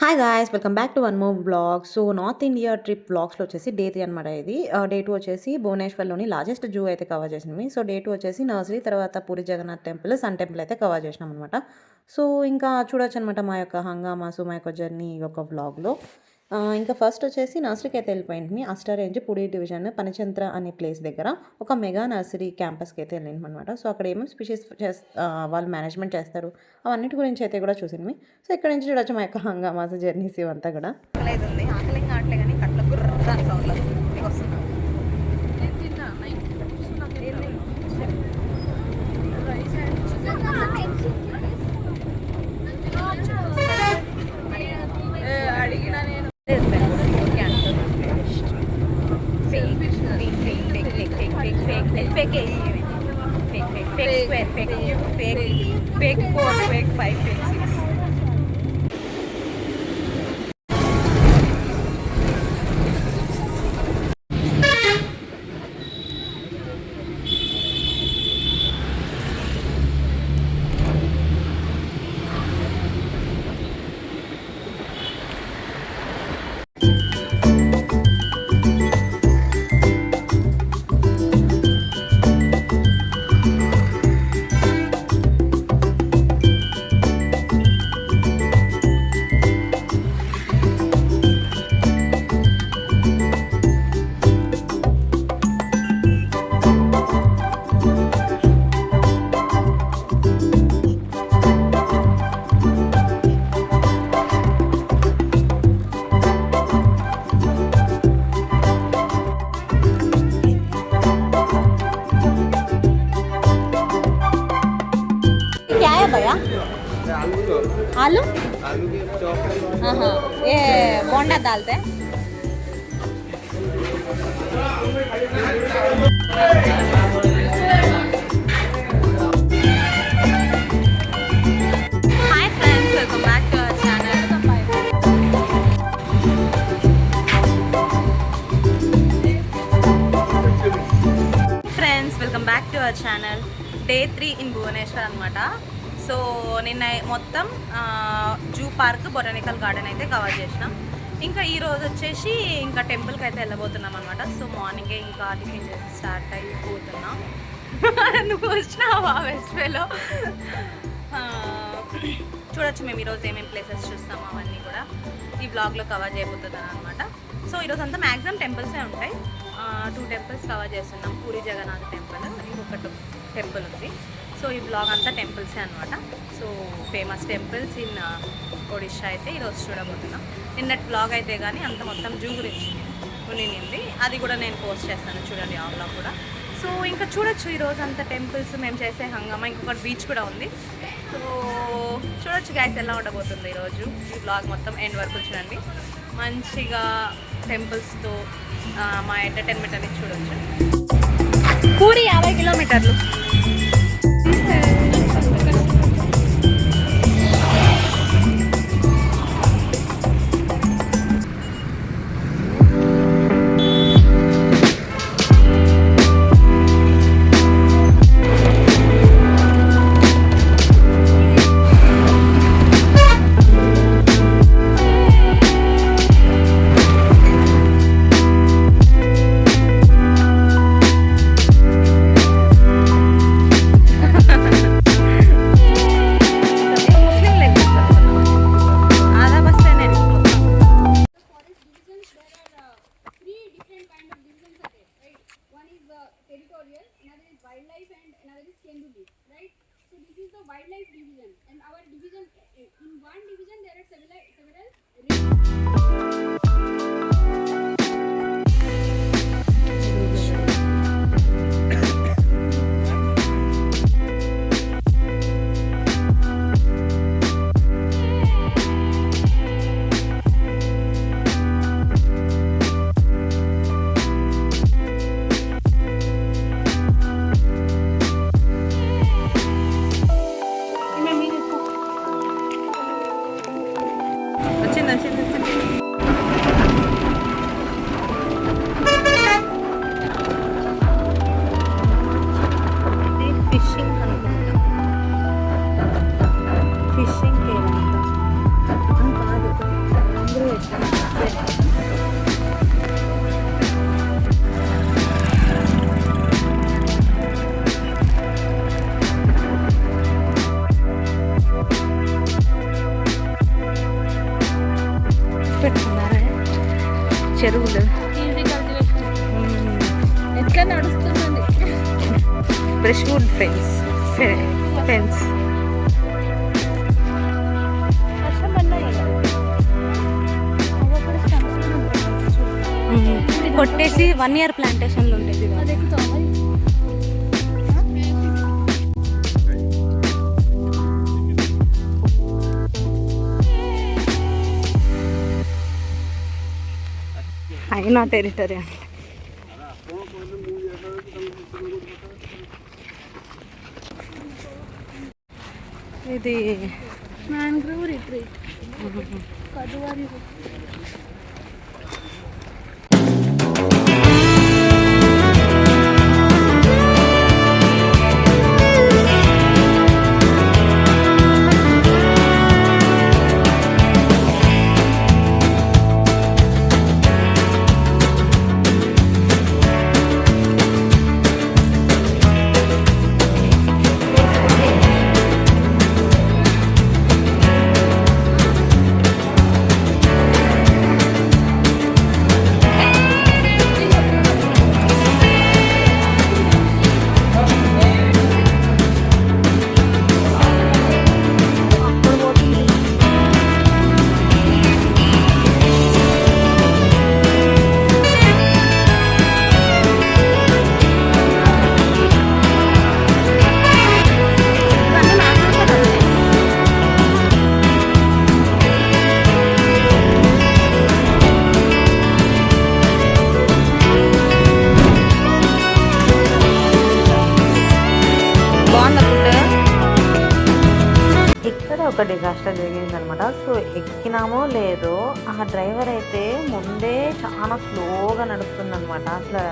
Hi guys! Welcome back to one more vlog. So, north India trip వ్లాగ్స్‌లో వచ్చేసి day 3 అనమాట ఇది. Day 2 వచ్చేసి భువనేశ్వర్‌లోని లార్జెస్ట్ జూ అయితే కవర్ చేసినవి. సో, డే 2 వచ్చేసి నర్సరీ, తర్వాత Puri Jagannath temple, sun temple అయితే కవర్ చేసినామనమాట. సో, ఇంకా చూడొచ్చనమాట మా యొక్క హంగామాసు, మా యొక్క జర్నీ ఈ యొక్క వ్లాగ్‌లో. ఇంకా ఫస్ట్ వచ్చేసి నర్సరీకి అయితే వెళ్ళిపోయింటిమి. అస్టా రేంజ్ పుడి డివిజన్ పనిచంత్ర అనే ప్లేస్ దగ్గర ఒక మెగా నర్సరీ క్యాంపస్‌కి అయితే వెళ్ళినామనమాట. సో, అక్కడ ఏమేమి స్పెషీస్ వాళ్ళు మేనేజ్మెంట్ చేస్తారు అవన్నిటి గురించి అయితే కూడా చూసినవి. సో, ఇక్కడ నుంచి చూడొచ్చు మా యొక్క హంగామాస్ జర్నీస్ ఇవంతా కూడా. ఆకలి ఆకలి కావట్లే కానీ కట్ల గుర్రానికి అవ్వలేదు నీకు వస్తున్నా అడిగినా నేను ఫేక్ 4 ఫేక్ 5 ఫేక్ 6 भैया आलू हाँ हाँ ये बोंडा डालते हैं hi friends welcome back to our channel friends welcome back to our channel day 3 in Bhubaneswar అనమాట. సో నిన్న మొత్తం జూ పార్క్ బొటానికల్ గార్డెన్ అయితే కవర్ చేసినాం. ఇంకా ఈరోజు వచ్చేసి ఇంకా టెంపుల్కి అయితే వెళ్ళబోతున్నాం అనమాట. సో మార్నింగే ఇంకా టిఫిన్ చేసి స్టార్ట్ అయిపోతున్నాం. నువ్వు వచ్చినావా వెస్ట్ వేలో చూడొచ్చు మేము ఈరోజు ఏమేమి ప్లేసెస్ చూస్తాము అవన్నీ కూడా ఈ బ్లాగ్లో కవర్ చేయబోతున్నాను అనమాట. సో ఈరోజు అంతా మ్యాక్సిమం టెంపుల్సే ఉంటాయి. 2 టెంపుల్స్ కవర్ చేస్తున్నాం. పూరి జగన్నాథ్ టెంపుల్, ఇంకొకటి టెంపుల్ ఉంది. సో ఈ బ్లాగ్ అంతా టెంపుల్సే అనమాట. So famous temples in Odisha అయితే ఈరోజు చూడబోతున్నాం. నిన్నటి బ్లాగ్ అయితే కానీ అంత మొత్తం జూ గురించి ఉండింది, అది కూడా నేను పోస్ట్ చేస్తాను చూడండి ఆ బ్లాగ్ కూడా. సో ఇంకా చూడొచ్చు ఈరోజు అంతా టెంపుల్స్, మేము చేసే హంగామా, ఇంకొకటి బీచ్ కూడా ఉంది. సో చూడొచ్చు గైస్ ఎలా ఉండబోతుంది ఈరోజు. ఈ బ్లాగ్ మొత్తం ఎండ్ వరకు చూడండి. మంచిగా టెంపుల్స్తో మా ఎంటర్టైన్మెంట్ అనేది చూడొచ్చు. పూరి 50 కిలోమీటర్లు. Territorial, another is wildlife and another is Kenduli, right? So this is the wildlife division, and our division, in one division there are several చెరువులు, ఈజీ కల్టివేషన్. ఎట్లా నడుస్తున్నది బ్రష్ వుడ్ ఫెన్స్. కొట్టేసి 1 year ప్లాంటేషన్లు ఉండేది. అది ఎక్కుతావా మరి? అయినా టెరిటరీ అంటే ఇది మ్యాంగ్రోవ్ రిట్రీట్, కదువారి. ఒక డిజాస్టర్ జరిగిందనమాట. సో ఎక్కినామో లేదో ఆ డ్రైవర్ అయితే ముందే చాలా స్లోగా నడుపుతుందనమాట. అసలు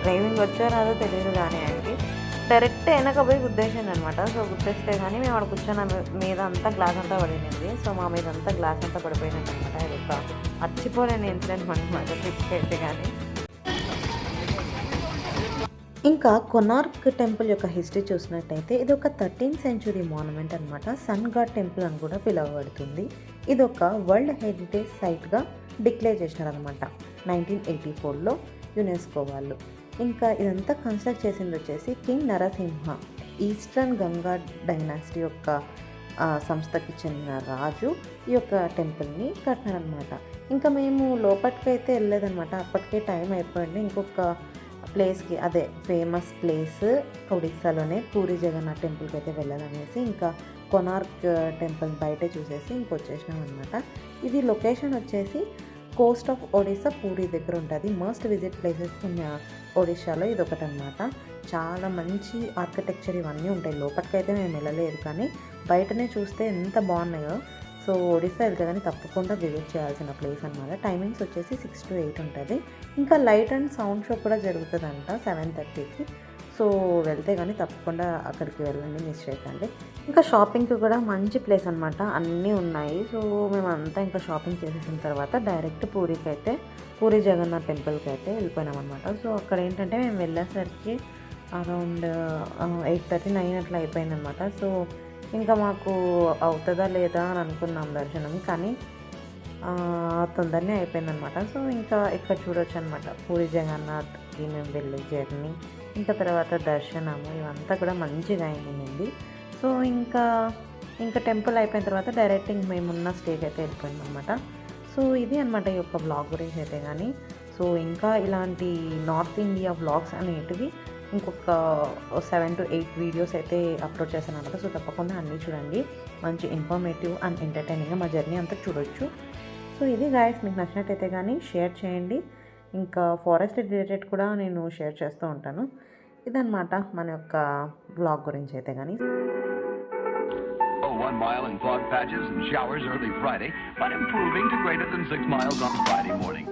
డ్రైవింగ్ వచ్చో రాదో తెలియదు కానీ ఆయనకి డైరెక్ట్ వెనక పోయి గుద్దేసింది అనమాట. సో గుద్దేస్తే కానీ మేము అక్కడ కూర్చొని మీద అంతా గ్లాస్ అంతా పడినది. సో మా మీద అంతా గ్లాస్ అంతా పడిపోయినట్టు అనమాట. ఇది ఒక మర్చిపోలేని ఇన్సిడెంట్ అనమాట ట్రిప్కి అయితే. కానీ ఇంకా కొనార్క్ టెంపుల్ యొక్క హిస్టరీ చూసినట్టయితే ఇది ఒక 13th century మాన్యుమెంట్ అనమాట. సన్ గాడ్ టెంపుల్ అని కూడా పిలువబడుతుంది. ఇది ఒక వరల్డ్ హెరిటేజ్ సైట్గా డిక్లేర్ చేసినారనమాట 1984లో యునెస్కో వాళ్ళు. ఇంకా ఇదంతా కన్స్ట్రక్ట్ చేసింది వచ్చేసి king Narasimha, eastern Ganga dynasty యొక్క సంస్థకి చెందిన రాజు ఈ యొక్క టెంపుల్ని కట్టినారనమాట. ఇంకా మేము లోపలికైతే వెళ్ళలేదనమాట, అప్పటికే టైం అయిపోయింది. ఇంకొక ప్లేస్కి, అదే ఫేమస్ ప్లేస్ ఒడిస్సాలోనే పూరి జగన్నాథ్ టెంపుల్కి అయితే వెళ్ళాలనేసి ఇంకా కొనార్క్ టెంపుల్ బయటే చూసేసి ఇంకొచ్చేసినాం అనమాట. ఇది లొకేషన్ వచ్చేసి కోస్ట్ ఆఫ్ ఒడిస్సా, పూరి దగ్గర ఉంటుంది. మస్ట్ విజిట్ ప్లేసెస్ ఇన్ ఒడిస్సాలో ఇది ఒకటి అనమాట. చాలా మంచి ఆర్కిటెక్చర్ ఇవన్నీ ఉంటాయి. లోపలికైతే మేము వెళ్ళలేదు కానీ బయటనే చూస్తే ఎంత బాగున్నాయో. సో ఒడిస్సా వెళ్తే కానీ తప్పకుండా విజిట్ చేయాల్సిన ప్లేస్ అనమాట. టైమింగ్స్ వచ్చేసి 6 to 8 ఉంటుంది. ఇంకా లైట్ అండ్ సౌండ్ షో కూడా జరుగుతుందంట 7:30కి. సో వెళ్తే కానీ తప్పకుండా అక్కడికి వెళ్ళండి, మిస్ చేయకండి. ఇంకా షాపింగ్కి కూడా మంచి ప్లేస్ అనమాట, అన్నీ ఉన్నాయి. సో మేమంతా ఇంకా షాపింగ్ చేసేసిన తర్వాత డైరెక్ట్ పూరికి అయితే, పూరి జగన్నాథ్ టెంపుల్కి అయితే వెళ్ళిపోయినాం అనమాట. సో అక్కడ ఏంటంటే మేము వెళ్ళేసరికి అరౌండ్ 8:30, 9 అట్లా అయిపోయిందనమాట. సో ఇంకా మాకు అవుతుందా లేదా అని అనుకున్నాం దర్శనం, కానీ తొందరనే అయిపోయిందనమాట. సో ఇంకా ఇక్కడ చూడొచ్చు అనమాట పూరి జగన్నాథ్కి మేము వెళ్ళే జర్నీ, ఇంకా తర్వాత దర్శనము ఇవంతా కూడా మంచిగా అయింది. సో ఇంకా టెంపుల్ అయిపోయిన తర్వాత డైరెక్ట్ ఇంక మేమున్న స్టేకి అయితే వెళ్ళిపోయాం అనమాట. సో ఇది అనమాట ఈ యొక్క వ్లాగ్ గురించి అయితే. కానీ సో ఇంకా ఇలాంటి నార్త్ ఇండియా వ్లాగ్స్ అనేటివి ఇంకొక 7 to 8 వీడియోస్ అయితే అప్లోడ్ చేశాను అనమాట. సో తప్పకుండా అన్నీ చూడండి, మంచి ఇన్ఫర్మేటివ్ అండ్ ఎంటర్టైనింగ్గా మా జర్నీ అంతా చూడొచ్చు. సో ఇది గాయస్, మీకు నచ్చినట్టయితే కానీ షేర్ చేయండి. ఇంకా ఫారెస్ట్ రిలేటెడ్ కూడా నేను షేర్ చేస్తూ ఉంటాను. ఇదన్నమాట మన యొక్క వ్లాగ్ గురించి అయితే. కానీ 1 mile in fog patches and showers early Friday, but improving to greater than 6 miles on Friday morning.